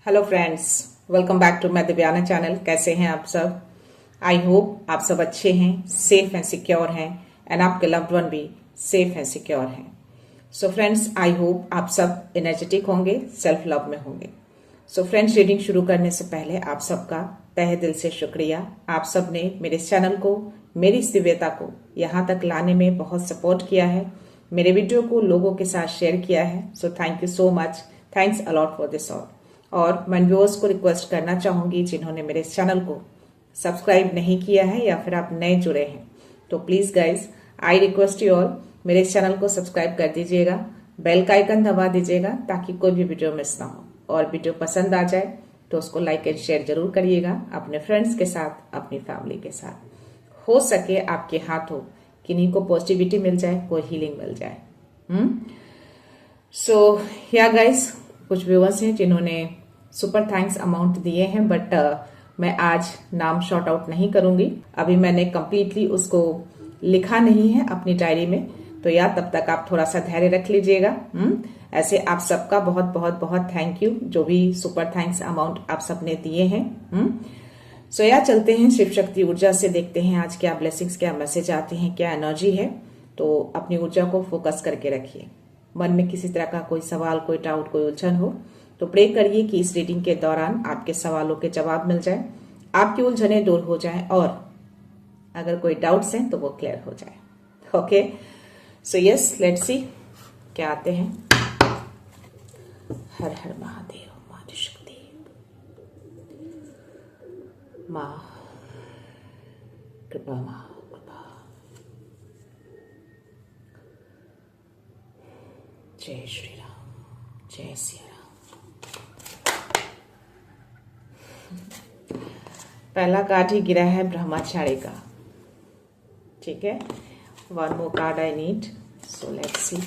Hello friends, welcome back to my Divyana channel. कैसे हैं आप सब? आई होप आप सब अच्छे हैं, सेफ एंड सिक्योर हैं एंड आपके लव्ड वन भी सेफ एंड सिक्योर हैं। सो फ्रेंड्स, आई होप आप सब एनर्जेटिक होंगे, सेल्फ लव में होंगे। सो फ्रेंड्स, रीडिंग शुरू करने से पहले आप सबका तहे दिल से शुक्रिया। आप सब ने मेरे चैनल को, मेरी इस दिव्यता को यहाँ तक लाने में बहुत सपोर्ट किया है, मेरे वीडियो को लोगों के साथ शेयर किया है। So thank you so much, thanks a lot for this all. और मैं व्यूअर्स को रिक्वेस्ट करना चाहूंगी जिन्होंने मेरे इस चैनल को सब्सक्राइब नहीं किया है या फिर आप नए जुड़े हैं, तो please guys I request you all, मेरे इस चैनल को सब्सक्राइब कर दीजिएगा, बेल का आइकन दबा दीजिएगा ताकि कोई भी वीडियो मिस ना हो। और वीडियो पसंद आ जाए तो उसको लाइक एंड शेयर जरूर करिएगा अपने फ्रेंड्स के साथ, अपनी फैमिली के साथ। हो सके आपके हाथों किन्हीं को पॉजिटिविटी मिल जाए, कोई हीलिंग मिल जाए। सो या गाइस, कुछ व्यूअर्स हैं जिन्होंने सुपर थैंक्स अमाउंट दिए हैं, बट मैं आज नाम शॉर्ट आउट नहीं करूंगी। अभी मैंने कंप्लीटली उसको लिखा नहीं है अपनी डायरी में, तो या तब तक आप थोड़ा सा धैर्य रख लीजिएगा। ऐसे आप सबका बहुत बहुत बहुत थैंक यू, जो भी सुपर थैंक्स अमाउंट आप सबने दिए हैं। सो या चलते हैं शिव शक्ति ऊर्जा से, देखते हैं आज क्या ब्लेसिंग्स, क्या मैसेज आते हैं, क्या एनर्जी है। तो अपनी ऊर्जा को फोकस करके रखिए। मन में किसी तरह का कोई सवाल, कोई डाउट, कोई उलझन हो तो प्रे करिए कि इस रीडिंग के दौरान आपके सवालों के जवाब मिल जाए, आपकी उलझनें दूर हो जाएं और अगर कोई डाउट्स हैं तो वो क्लियर हो जाए। Okay, so yes, let's see क्या आते हैं। हर हर महादेव, माँ शक्ति, माँ कृपा, माँ जय श्री राम, जय सिया राम। पहला कार्ड ही गिरा है ब्रह्मचारी का। ठीक है, one more card I need, so let's see.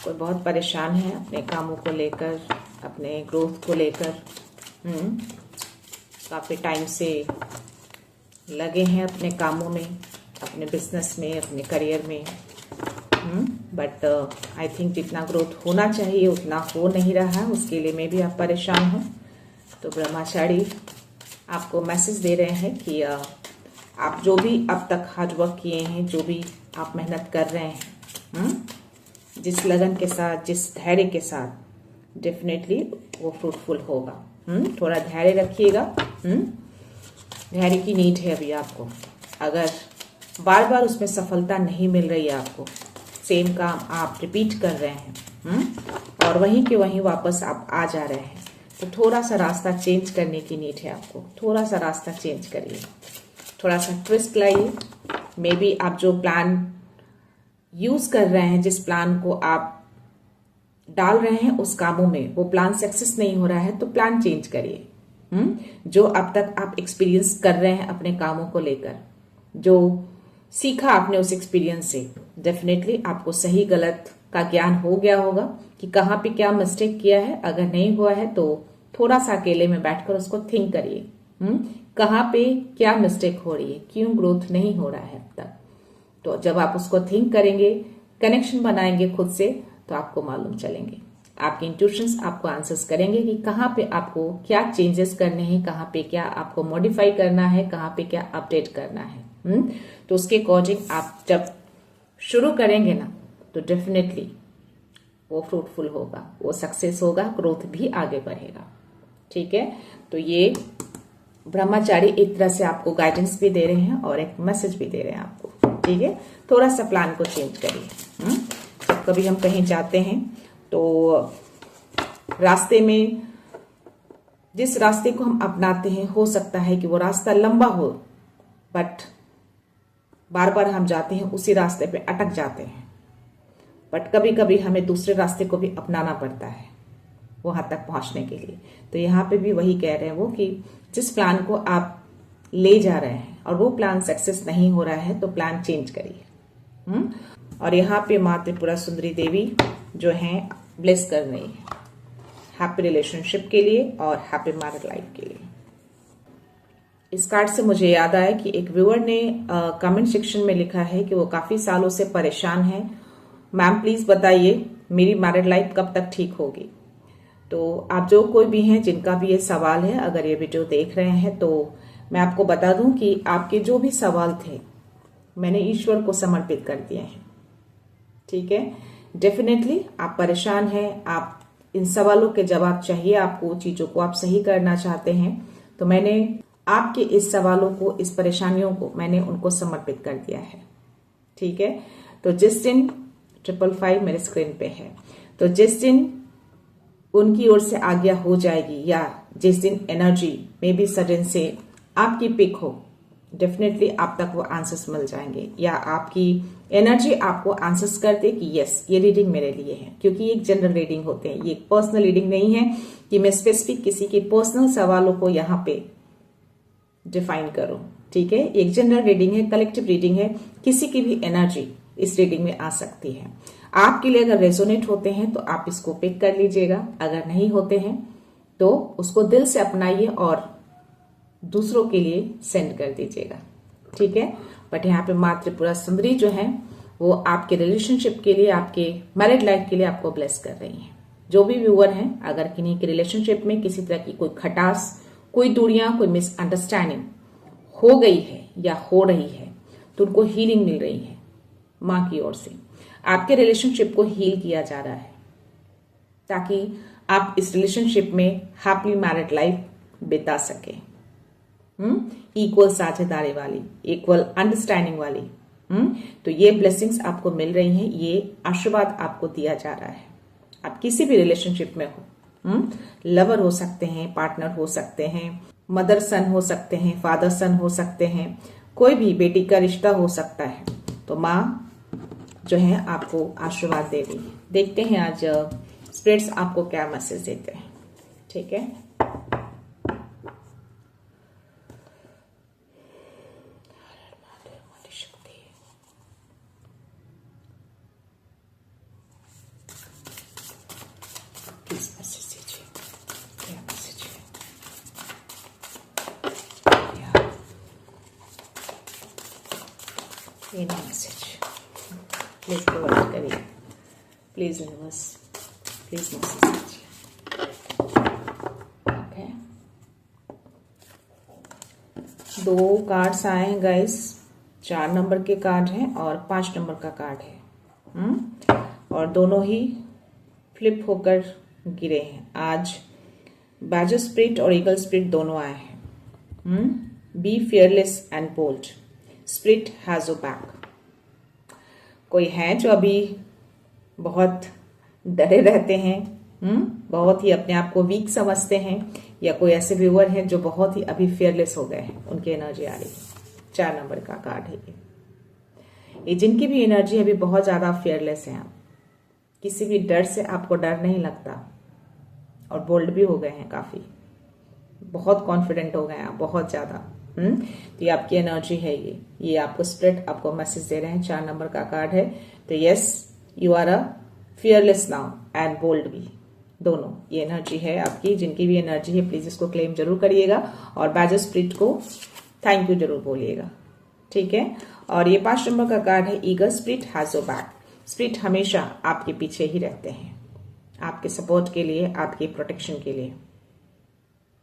कोई बहुत परेशान है अपने कामों को लेकर, अपने ग्रोथ को लेकर। काफी टाइम से लगे हैं अपने कामों में, अपने बिजनेस में, अपने करियर में, बट आई थिंक जितना ग्रोथ होना चाहिए उतना हो नहीं रहा है। उसके लिए मैं भी आप परेशान हूँ। तो ब्रह्मचारी आपको मैसेज दे रहे हैं कि आप जो भी अब तक हार्ड वर्क किए हैं, जो भी आप मेहनत कर रहे हैं, जिस लगन के साथ, जिस धैर्य के साथ, डेफिनेटली वो फ्रूटफुल होगा। थोड़ा धैर्य रखिएगा। धैर्य की नीड है अभी आपको। अगर बार बार उसमें सफलता नहीं मिल रही है आपको, सेम काम आप रिपीट कर रहे हैं और वहीं के वहीं वापस आप आ जा रहे हैं, तो थोड़ा सा रास्ता चेंज करने की नीड है आपको। थोड़ा सा रास्ता चेंज करिए, थोड़ा सा ट्विस्ट लाइए। मे बी आप जो प्लान यूज कर रहे हैं, जिस प्लान को आप डाल रहे हैं उस कामों में, वो प्लान सक्सेस नहीं हो रहा है, तो प्लान चेंज करिए। जो अब तक आप एक्सपीरियंस कर रहे हैं अपने कामों को लेकर, जो सीखा आपने उस एक्सपीरियंस से, डेफिनेटली आपको सही गलत का ज्ञान हो गया होगा कि कहाँ पे क्या मिस्टेक किया है। अगर नहीं हुआ है तो थोड़ा सा अकेले में बैठकर उसको थिंक करिए, कहाँ पे क्या मिस्टेक हो रही है, क्यों ग्रोथ नहीं हो रहा है अब तक। तो जब आप उसको थिंक करेंगे, कनेक्शन बनाएंगे खुद से, तो आपको मालूम चलेंगे, आपके इंट्यूशंस आपको आंसर्स करेंगे कि कहाँ पे आपको क्या चेंजेस करने हैं, कहाँ पे क्या आपको मॉडिफाई करना है, कहाँ पे क्या अपडेट करना है। तो उसके अकॉर्डिंग आप जब शुरू करेंगे ना, तो डेफिनेटली वो फ्रूटफुल होगा, वो सक्सेस होगा, ग्रोथ भी आगे बढ़ेगा। ठीक है, तो ये ब्रह्मचारी एक तरह से आपको गाइडेंस भी दे रहे हैं और एक मैसेज भी दे रहे हैं आपको। ठीक है, थोड़ा सा प्लान को चेंज करिए। जब कभी हम कहीं जाते हैं तो रास्ते में, जिस रास्ते को हम अपनाते हैं, हो सकता है कि वो रास्ता लंबा हो, बट बार बार हम जाते हैं उसी रास्ते पे अटक जाते हैं। बट कभी कभी हमें दूसरे रास्ते को भी अपनाना पड़ता है वहां तक पहुंचने के लिए। तो यहाँ पे भी वही कह रहे हैं वो कि जिस प्लान को आप ले जा रहे हैं और वो प्लान सक्सेस नहीं हो रहा है, तो प्लान चेंज करिए। और यहाँ पे माँ त्रिपुरा सुंदरी देवी जो हैं ब्लेस कर रही है हैप्पी रिलेशनशिप के लिए और हैप्पी मैरिड लाइफ के लिए। इस कार्ड से मुझे याद आया कि एक व्यूअर ने कमेंट सेक्शन में लिखा है कि वो काफी सालों से परेशान है। मैम प्लीज बताइए मेरी मैरिड लाइफ कब तक ठीक होगी। तो आप जो कोई भी हैं जिनका भी ये सवाल है, अगर ये वीडियो देख रहे हैं, तो मैं आपको बता दूं कि आपके जो भी सवाल थे मैंने ईश्वर को समर्पित कर दिए हैं। ठीक है, डेफिनेटली आप परेशान हैं, आप इन सवालों के जवाब चाहिए, आपको चीजों को आप सही करना चाहते हैं, तो मैंने आपके इस सवालों को, इस परेशानियों को मैंने उनको समर्पित कर दिया है। ठीक है, तो जिस दिन 555 मेरे स्क्रीन पे है, तो जिस दिन उनकी ओर से आज्ञा हो जाएगी या जिस दिन एनर्जी में भी सडन से आपकी पिक हो, डेफिनेटली आप तक वो आंसर्स मिल जाएंगे, या आपकी एनर्जी आपको आंसर्स कर दे कि यस ये रीडिंग मेरे लिए है। क्योंकि ये एक जनरल रीडिंग होते हैं, ये एक पर्सनल रीडिंग नहीं है कि मैं स्पेसिफिक किसी के पर्सनल सवालों को यहाँ पे डिफाइन करूं। ठीक है, एक जनरल रीडिंग है, कलेक्टिव रीडिंग है, किसी की भी एनर्जी इस रीडिंग में आ सकती है। आपके लिए अगर रेजोनेट होते हैं तो आप इसको पिक कर लीजिएगा, अगर नहीं होते हैं तो उसको दिल से अपनाइए और दूसरों के लिए सेंड कर दीजिएगा। ठीक है, बट यहाँ पे माँ त्रिपुरा सुंदरी जो है वो आपके रिलेशनशिप के लिए, आपके मैरिड लाइफ के लिए आपको ब्लेस कर रही हैं। जो भी व्यूअर हैं, अगर किन्हीं के रिलेशनशिप में किसी तरह की कोई खटास, कोई दूरियां, कोई मिसअंडरस्टैंडिंग हो गई है या हो रही है, तो उनको हीलिंग मिल रही है माँ की ओर से। आपके रिलेशनशिप को हील किया जा रहा है ताकि आप इस रिलेशनशिप में हैप्पी मैरिड लाइफ बिता सके, इक्वल साझेदारी वाली, इक्वल अंडरस्टैंडिंग वाली। तो ये ब्लेसिंग्स आपको मिल रही हैं, ये आशीर्वाद आपको दिया जा रहा है। आप किसी भी रिलेशनशिप में हो, लवर हो सकते हैं, पार्टनर हो सकते हैं, मदर सन हो सकते हैं, फादर सन हो सकते हैं, कोई भी बेटी का रिश्ता हो सकता है, तो माँ जो है आपको आशीर्वाद दे रही है। देखते हैं आज स्पिरिट्स आपको क्या मैसेज देते हैं। ठीक है, प्लीज मैसेज दीजिए, क्या मैसेज है? ये मैसेज प्लीज प्रोवाइड करिए, प्लीज यूनिवर्स, प्लीज मैसेज दीजिए। ओके, 2 कार्ड्स आए हैं गाइस, 4 नंबर के कार्ड हैं और 5 नंबर का कार्ड है, और दोनों ही फ्लिप होकर गिरे हैं। आज बैजर स्पिरिट और ईगल स्पिरिट दोनों आए हैं। Be fearless and bold, spirit has your back. कोई है जो अभी बहुत डरे रहते हैं, बहुत ही अपने आप को वीक समझते हैं, या कोई ऐसे व्यूअर हैं जो बहुत ही अभी फियरलेस हो गए हैं, उनकी एनर्जी आ रही है। 4 नंबर का कार्ड है ये जिनकी भी एनर्जी अभी बहुत ज्यादा फियरलेस है। आप किसी भी डर से, आपको डर नहीं लगता, और बोल्ड भी हो गए हैं, काफी बहुत कॉन्फिडेंट हो गए हैं आप, बहुत ज्यादा। तो ये आपकी एनर्जी है, ये आपको स्पिरिट आपको मैसेज दे रहे हैं। 4 नंबर का कार्ड है, तो yes you are a fearless now and bold भी, दोनों ये एनर्जी है आपकी। जिनकी भी एनर्जी है प्लीज इसको क्लेम जरूर करिएगा, और बैजर स्पिरिट को थैंक यू जरूर बोलिएगा। ठीक है, और ये 5 नंबर का कार्ड है, eagle spirit has your back. Spirit हमेशा आपके पीछे ही रहते हैं, आपके सपोर्ट के लिए, आपके प्रोटेक्शन के लिए।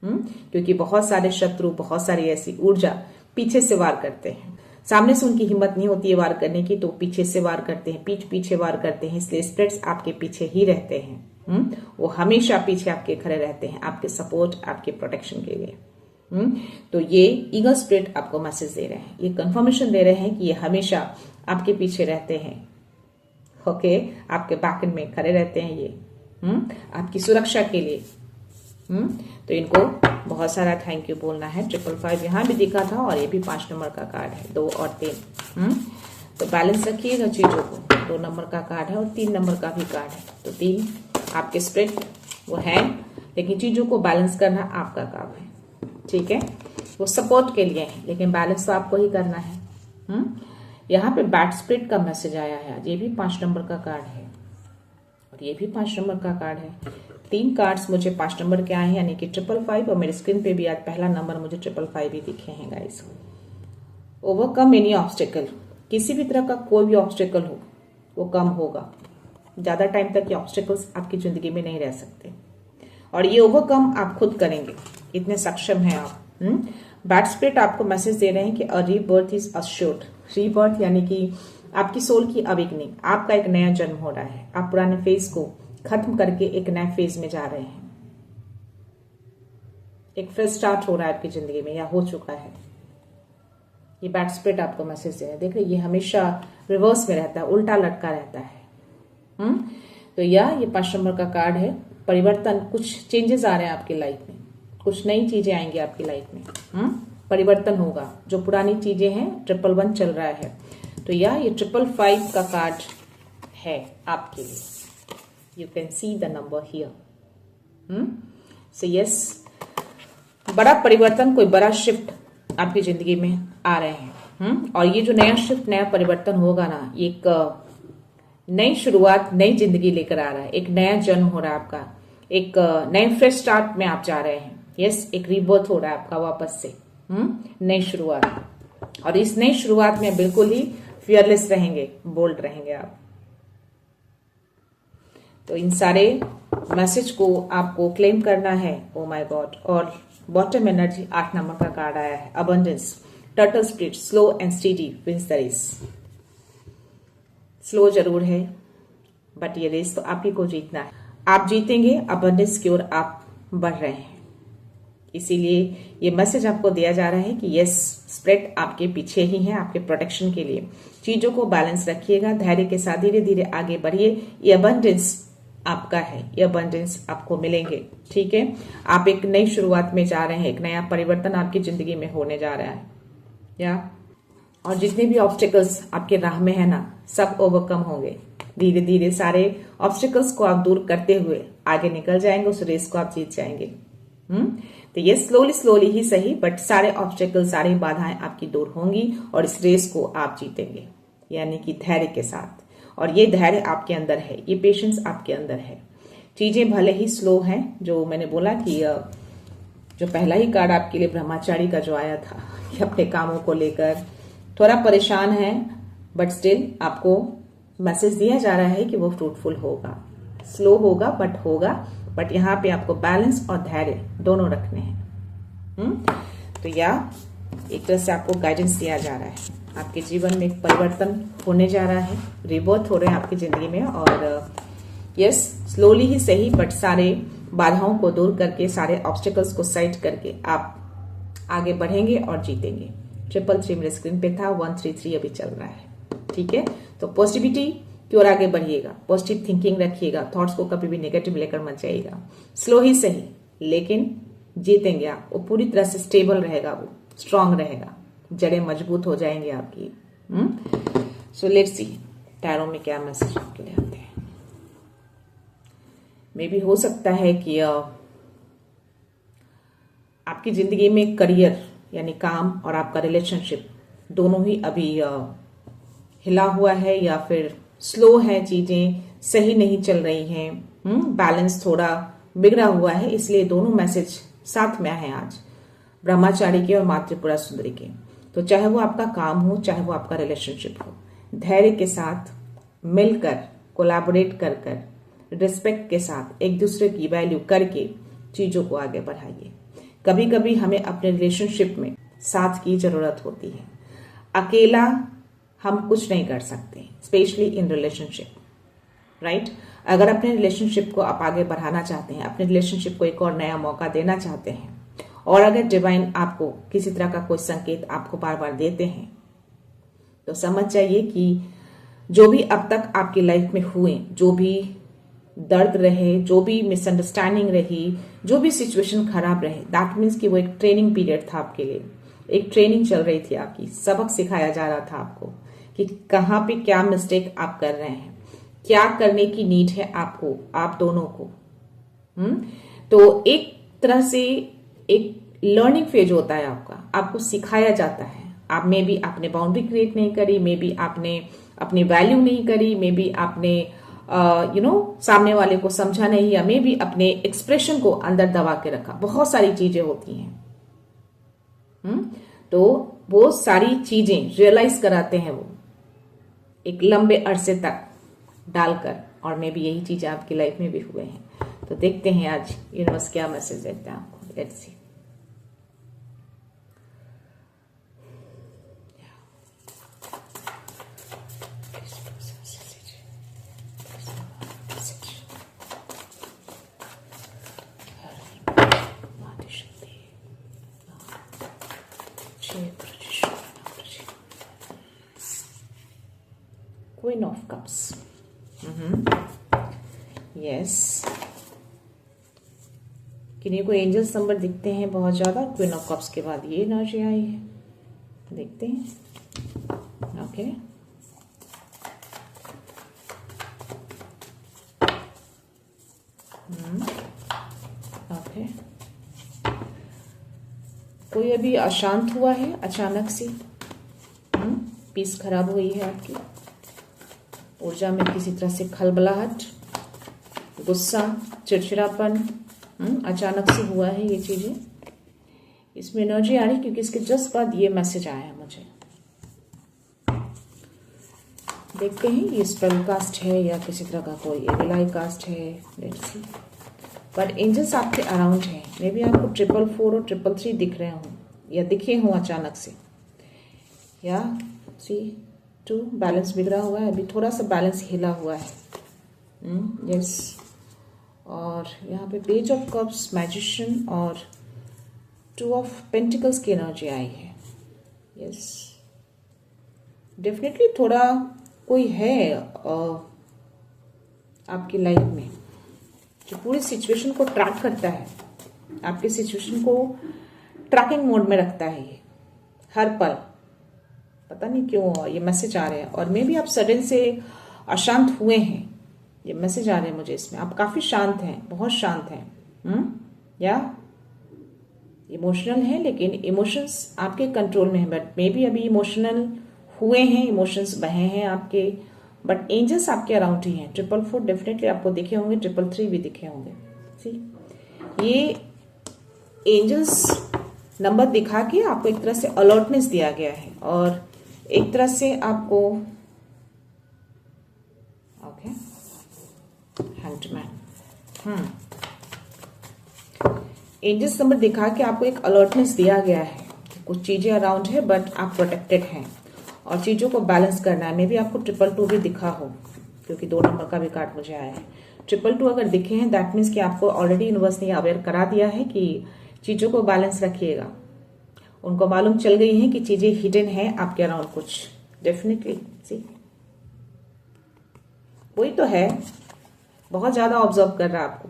क्योंकि बहुत सारे शत्रु, बहुत सारी ऐसी ऊर्जा पीछे से वार करते हैं। सामने से उनकी हिम्मत नहीं होती है वार करने की, तो पीछे से वार करते हैं, पीठ पीछे वार करते हैं। इसलिए स्पिरिट्स आपके पीछे ही रहते हैं, वो हमेशा पीछे आपके खड़े रहते हैं, आपके सपोर्ट, आपके प्रोटेक्शन के लिए। तो ये ईगल स्पिरिट आपको मैसेज दे रहे हैं, ये कंफर्मेशन दे रहे हैं कि ये हमेशा आपके पीछे रहते हैं। ओके, आपके बैकएंड में खड़े रहते हैं ये, आपकी सुरक्षा के लिए। तो इनको बहुत सारा थैंक यू बोलना है। 555 यहाँ भी दिखा था, और ये भी 5 नंबर का कार्ड है, 2 और 3। तो बैलेंस रखिएगा चीजों को। 2 नंबर का कार्ड है और 3 नंबर का भी कार्ड है, तो 3 आपके स्पिरिट वो है, लेकिन चीजों को बैलेंस करना आपका काम है। ठीक है, वो सपोर्ट के लिए है, लेकिन बैलेंस तो आपको ही करना है। यहाँ पे बैड स्पिरिट का मैसेज आया है। ये भी 5 नंबर का कार्ड है और ये भी 5 नंबर का कार्ड है। 3 कार्ड्स मुझे 5 नंबर के आए हैं, यानी कि 555, और मेरे स्क्रीन पे भी आज पहला नंबर मुझे 555 ही दिखे हैं गाइस। ओवरकम एनी ऑब्स्टिकल, किसी भी तरह का कोई भी ऑब्स्टिकल हो वो कम होगा। ज्यादा टाइम तक ये ऑब्स्टिकल्स आपकी जिंदगी में नहीं रह सकते। और ये ओवरकम आप खुद करेंगे, इतने सक्षम हैं आप। बैड स्पिरिट आपको मैसेज दे रहे हैं कि अ रीबर्थ इज अश्योर्ड। रीबर्थ यानी कि आपकी सोल की अवेकनिंग, आपका एक नया जन्म हो रहा है। आप पुराने फेज को खत्म करके एक नए फेज में जा रहे हैं। एक फ्रेश स्टार्ट हो रहा है आपकी जिंदगी में या हो चुका है। ये बैड स्पिरिट आपको मैसेज दे रहा है। देख रहे, ये हमेशा रिवर्स में रहता है, उल्टा लटका रहता है। तो ये 5 नंबर का कार्ड है। परिवर्तन, कुछ चेंजेस आ रहे हैं आपकी लाइफ में, कुछ नई चीजें आएंगी आपकी लाइफ में। परिवर्तन होगा। जो पुरानी चीजें हैं, 111 चल रहा है, तो ये 555 का कार्ड है आपके लिए। You can see the number here. So yes, बड़ा परिवर्तन, कोई बड़ा शिफ्ट आपकी जिंदगी में आ रहे हैं। और ये जो नया शिफ्ट, नया परिवर्तन होगा ना, एक नई शुरुआत, नई जिंदगी लेकर आ रहा है। एक नया जन्म हो रहा है आपका, एक नए फ्रेश स्टार्ट में आप जा रहे हैं। यस, एक रीबर्थ हो रहा है आपका वापस से, नई शुरुआत। और इस नई शुरुआत में बिल्कुल ही फियरलेस रहेंगे, बोल्ड रहेंगे आप। तो इन सारे मैसेज को आपको क्लेम करना है। Oh my god. और बॉटम एनर्जी 8 नंबर का कार्ड आया है, abundance. Turtle spirit, slow and steady wins the race. Slow जरूर है, बट ये रेस तो आप ही को जीतना है। आप जीतेंगे, अबंडेंस की ओर आप बढ़ रहे हैं। इसीलिए ये मैसेज आपको दिया जा रहा है कि यस, स्पिरिट आपके पीछे ही है, आपके प्रोटेक्शन के लिए। चीजों को बैलेंस रखिएगा, धैर्य के साथ धीरे धीरे आगे बढ़िए। ये अबंडेंस आपका है, ये अबंडेंस आपको मिलेंगे। ठीक है, आप एक नई शुरुआत में जा रहे हैं, एक नया परिवर्तन आपकी जिंदगी में होने जा रहा है। और जितने भी ऑब्स्टिकल्स आपके राह में है ना, सब ओवरकम होंगे। धीरे धीरे सारे ऑब्स्टिकल्स को आप दूर करते हुए आगे निकल जाएंगे, उस रेस को आप जीत जाएंगे। तो ये स्लोली ही सही, बट सारे ऑब्स्टिकल्स, सारी बाधाएं आपकी दूर होंगी और इस रेस को आप जीतेंगे, यानी कि धैर्य के साथ। और ये धैर्य आपके अंदर है, ये पेशेंस आपके अंदर है। चीजें भले ही स्लो हैं, जो मैंने बोला कि जो पहला ही कार्ड आपके लिए ब्रह्मचारी का जो आया था, कि अपने कामों को लेकर थोड़ा परेशान है, बट स्टिल आपको मैसेज दिया जा रहा है कि वो फ्रूटफुल होगा। स्लो होगा बट होगा, बट यहाँ पे आपको बैलेंस और धैर्य दोनों रखने हैं। तो एक तरह से आपको गाइडेंस दिया जा रहा है। आपके जीवन में एक परिवर्तन होने जा रहा है, रिबर्थ हो रहे हैं आपकी जिंदगी में। और यस, स्लोली ही सही, बट सारे बाधाओं को दूर करके, सारे ऑब्स्टिकल्स को साइड करके आप आगे बढ़ेंगे और जीतेंगे। 333 मेरे स्क्रीन पे था, 133 अभी चल रहा है। ठीक है, तो पॉजिटिविटी की ओर आगे बढ़िएगा, पॉजिटिव थिंकिंग रखिएगा, थॉट्स को कभी भी नेगेटिव लेकर मत जाइएगा। स्लो ही सही, लेकिन जीतेंगे आप। वो पूरी तरह से स्टेबल रहेगा, वो स्ट्रांग रहेगा, जड़ें मजबूत हो जाएंगी आपकी। सो लेट्स सी टैरो में क्या मैसेज आपके लिए आते हैं। मे भी हो सकता है कि आपकी जिंदगी में करियर यानी काम और आपका रिलेशनशिप दोनों ही अभी हिला हुआ है, या फिर स्लो है, चीजें सही नहीं चल रही हैं। बैलेंस थोड़ा बिगड़ा हुआ है, इसलिए दोनों मैसेज साथ में आए आज, ब्रह्मचारी के और माँ त्रिपुरा सुंदरी के। तो चाहे वो आपका काम हो, चाहे वो आपका रिलेशनशिप हो, धैर्य के साथ मिलकर, कोलैबोरेट कर कर, रिस्पेक्ट के साथ एक दूसरे की वैल्यू करके चीजों को आगे बढ़ाइए। कभी कभी हमें अपने रिलेशनशिप में साथ की जरूरत होती है। अकेला हम कुछ नहीं कर सकते, स्पेशली इन रिलेशनशिप, राइट। अगर अपने रिलेशनशिप को आप आगे बढ़ाना चाहते हैं, अपने रिलेशनशिप को एक और नया मौका देना चाहते हैं, और अगर डिवाइन आपको किसी तरह का कोई संकेत आपको बार बार देते हैं, तो समझ जाइए कि जो भी अब तक आपकी लाइफ में हुए, जो भी दर्द रहे, जो भी मिसअंडरस्टैंडिंग रही, जो भी सिचुएशन खराब रहे, दैट मीन्स कि वो एक ट्रेनिंग पीरियड था आपके लिए, एक ट्रेनिंग चल रही थी आपकी, सबक सिखाया जा रहा था आपको कि कहाँ पे क्या मिस्टेक आप कर रहे हैं, क्या करने की नीड है आपको, आप दोनों को। तो एक तरह से एक लर्निंग फेज होता है आपका, आपको सिखाया जाता है। आप में भी आपने बाउंड्री क्रिएट नहीं करी, मे बी आपने अपनी वैल्यू नहीं करी, मे बी आपने सामने वाले को समझा नहीं, या मे भी अपने एक्सप्रेशन को अंदर दबा के रखा। बहुत सारी चीजें होती हैं। तो वो सारी चीजें रियलाइज कराते हैं वो एक लंबे अरसे तक डालकर, और मे भी यही चीजें आपकी लाइफ में भी हुए हैं। तो देखते हैं आज यूनिवर्स क्या मैसेज देते हैं आपको। Let's see. Queen of Cups. Yes. किन्हीं को एंजल्स नंबर दिखते हैं बहुत ज्यादा। क्वीन ऑफ कप्स के बाद ये एनर्जी आई है, देखते हैं। Okay, okay. कोई अभी अशांत हुआ है अचानक से, पीस खराब हुई है आपकी, ऊर्जा में किसी तरह से खलबलाहट, गुस्सा, चिड़चिड़ापन अचानक से हुआ है। ये चीजें इसमें एनर्जी आ रही क्योंकि इसके जस्ट बाद ये मैसेज आया है मुझे। देखते हैं ये स्पेल कास्ट है या किसी तरह का कोई एविलाई कास्ट है। Let's see. पर एंजल्स आपके अराउंड है। मे बी आपको 444 और 333 दिख रहे हों या दिखे हों अचानक से, या सी 2 बैलेंस बिगड़ा हुआ है, अभी थोड़ा सा बैलेंस हिला हुआ है। यस। और यहाँ पे पेज ऑफ कप्स, मैजिशियन और 2 ऑफ पेंटिकल्स की एनर्जी आई है। यस, डेफिनेटली थोड़ा कोई है आपकी लाइफ में जो पूरी सिचुएशन को ट्रैक करता है, आपकी सिचुएशन को ट्रैकिंग मोड में रखता है। ये हर पल पता नहीं क्यों ये मैसेज आ रहे हैं। और मे भी आप सडन से अशांत हुए हैं, ये मैसेज आ रहे हैं मुझे इसमें। आप काफी शांत हैं, बहुत शांत हैं, या इमोशनल हैं, लेकिन इमोशंस आपके कंट्रोल में है। बट मे बी अभी इमोशनल हुए हैं, इमोशंस बहे हैं आपके, बट एंजल्स आपके अराउंड ही हैं। 444 डेफिनेटली आपको दिखे होंगे, 333 भी दिखे होंगे। सी, ये एंजल्स नंबर दिखा के आपको एक तरह से अलर्टनेस दिया गया है और एक तरह से आपको ओके हैंडमैन एंजल्स नंबर दिखा के आपको एक अलर्टनेस दिया गया है कि कुछ चीजें अराउंड है बट आप प्रोटेक्टेड हैं और चीजों को बैलेंस करना है। मे भी आपको 222 भी दिखा हो क्योंकि 2 नंबर का भी कार्ड मुझे आया है। 222 अगर दिखे हैं दैट मीन्स कि आपको ऑलरेडी यूनिवर्स ने अवेयर करा दिया है कि चीजों को बैलेंस रखिएगा। उनको मालूम चल गई है कि चीजें हिडन है आपके अराउंड कुछ। डेफिनेटली सी, वही तो है, बहुत ज्यादा ऑब्जर्व कर रहा है आपको,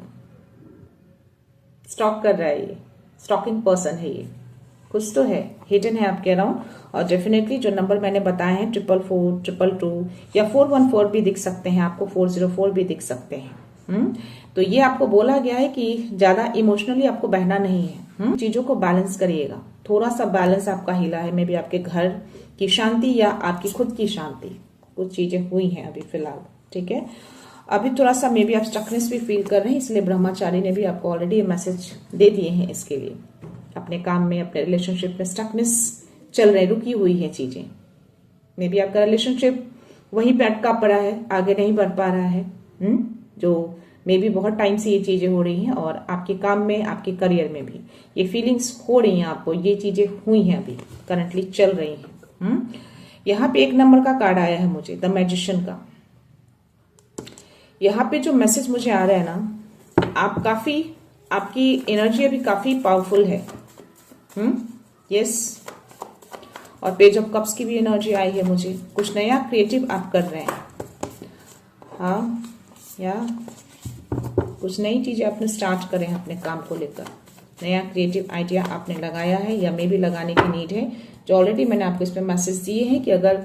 स्टॉक कर रहा है, ये स्टॉकिंग पर्सन है, ये कुछ तो है, हिडन है आपके अराउंड। और डेफिनेटली जो नंबर मैंने बताए हैं 444, 222 या 414 भी दिख सकते हैं आपको, 404 भी दिख सकते हैं। तो ये आपको बोला गया है कि ज्यादा इमोशनली आपको बहना नहीं है। चीजों को बैलेंस करिएगा। थोड़ा सा बैलेंस आपका हिला है, मे बी आपके घर की शांति या आपकी खुद की शांति, कुछ चीजें हुई हैं अभी फिलहाल। ठीक है, अभी थोड़ा सा मे बी आप स्टकनेस भी फील कर रहे हैं, इसलिए ब्रह्मचारी ने भी आपको ऑलरेडी मैसेज दे दिए हैं इसके लिए। अपने काम में, अपने रिलेशनशिप में स्टकनेस चल रहे, रुकी हुई है चीजें। मे बी आपका रिलेशनशिप वहीं पे अटका पड़ा है, आगे नहीं बढ़ पा रहा है। जो मे बी बहुत टाइम से ये चीजें हो रही हैं और आपके काम में, आपके करियर में भी ये फीलिंग्स हो रही हैं आपको, ये चीजें हुई हैं अभी करंटली चल रही हैं। यहाँ पे 1 नंबर का कार्ड आया है मुझे, द मैजिशियन का। यहाँ पे जो मैसेज मुझे आ रहा है ना, आप काफी, आपकी एनर्जी अभी काफी पावरफुल है। यस, और पेज ऑफ कप्स की भी एनर्जी आई है मुझे। कुछ नया क्रिएटिव आप कर रहे हैं, हाँ, या कुछ नई चीजें आपने स्टार्ट करें अपने काम को लेकर। नया क्रिएटिव आइडिया आपने लगाया है या मे भी लगाने की नीड है। जो ऑलरेडी मैंने आपको इस पे मैसेज दिए हैं कि अगर